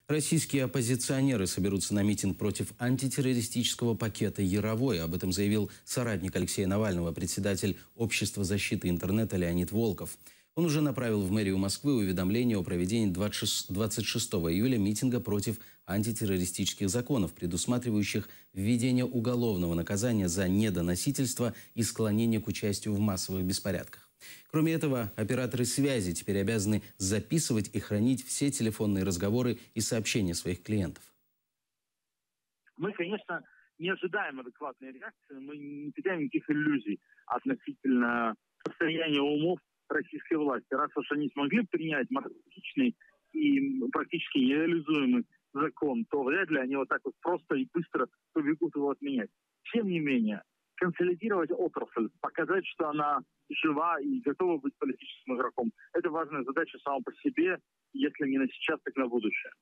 Российские оппозиционеры соберутся на митинг против антитеррористического пакета «Яровой». Об этом заявил соратник Алексея Навального, председатель Общества защиты интернета Леонид Волков. Он уже направил в мэрию Москвы уведомление о проведении 26 июля митинга против антитеррористических законов, предусматривающих введение уголовного наказания за недоносительство и склонение к участию в массовых беспорядках. Кроме этого, операторы связи теперь обязаны записывать и хранить все телефонные разговоры и сообщения своих клиентов. Мы, конечно, не ожидаем адекватной реакции, мы не питаем никаких иллюзий относительно состояния умов российской власти. Раз уж они смогли принять маркетичный и практически нереализуемый закон, то вряд ли они вот так вот просто и быстро побегут его отменять. Тем не менее, консолидировать отрасль, показать, что она жива и готова быть политическим игроком, это важная задача сама по себе, если не на сейчас, так на будущее.